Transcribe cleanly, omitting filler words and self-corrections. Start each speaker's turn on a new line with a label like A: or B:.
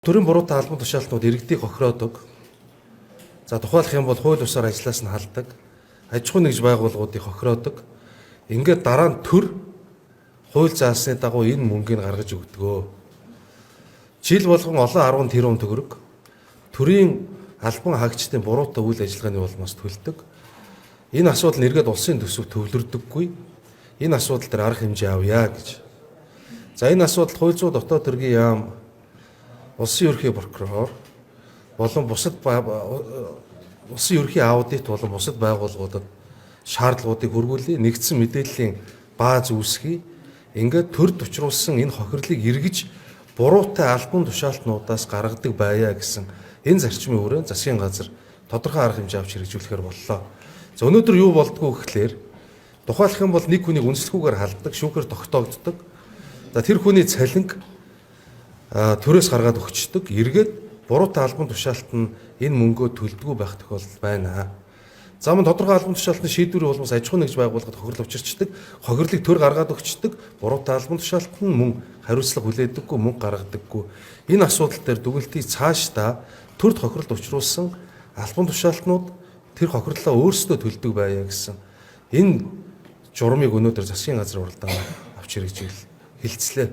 A: Төрийн буруутай албан тушаалтнууд иргэдийг хохироодог. За тухайлах юм бол хууль бусаар ажлаас нь халдаг. Аж ахуй нэгж байгууллагуудыг хохироодог. Ингээд дараа нь төр хууль заасны дагуу энэ мөнгийг гаргаж өгдөгөө. Жил болгон олон 10 тэрбум төгрөг төрийн албан хаагчдын буруутай үйл ажиллагааны улмаас төлдөг. Энэ асуудал нэргээд улсын төсөв төвлөрдөггүй. Энэ асуудал дээр арга хэмжээ авъя гэж. За энэ асуудал хууль зүйн дотоод хэргийн яам, улсын ерөнхий прокурор болон бусад улсын ерөнхий аудит болон бусад байгууллагуудад шаардлагуудыг хөрвүүлээ, нэгдсэн мэдээллийн бааз үүсгэе. Ингээд төрд учруулсан энэ хохирлыг эргэж буруутай албан тушаалтнуудаас гаргадаг байя гэсэн энэ зарчмын хүрээнд засгийн газар тодорхой арга хэмжээ авч хэрэгжүүлэхээр боллоо. За өнөөдөр юу болдгоо гэхлээр тухайлах юм бол нэг хүнийг үнэлэхгүйгээр халддаг, шүүхээр тогтоогддог. За тэр хүний цалинг төрөөс гаргаад өгчдөг. Эргээд буруутай албан тушаалт нь энэ мөнгөө төлдөггүй байх тохиолдол байна. За мөн тодорхой албан тушаалтны шийдвэрийн улмаас аж ахуй нэгж байгууллагад хохирол учирчдаг, хохирлыг төр гаргаад өгчдөг, буруутай албан тушаалт нь мөн хариуцлага хүлээдэггүй, мөнгө гаргадаггүй. Энэ асуудал дээр дүгнэлтийг цаашдаа төрд хохиролд учруулсан албан тушаалтнууд тэр хохирлоо өөрсдөө төлдөг байя гэсэн энэ журмыг өнөөдөр засгийн газар уралдаан авч хэрэгжүүл хэлцлээ.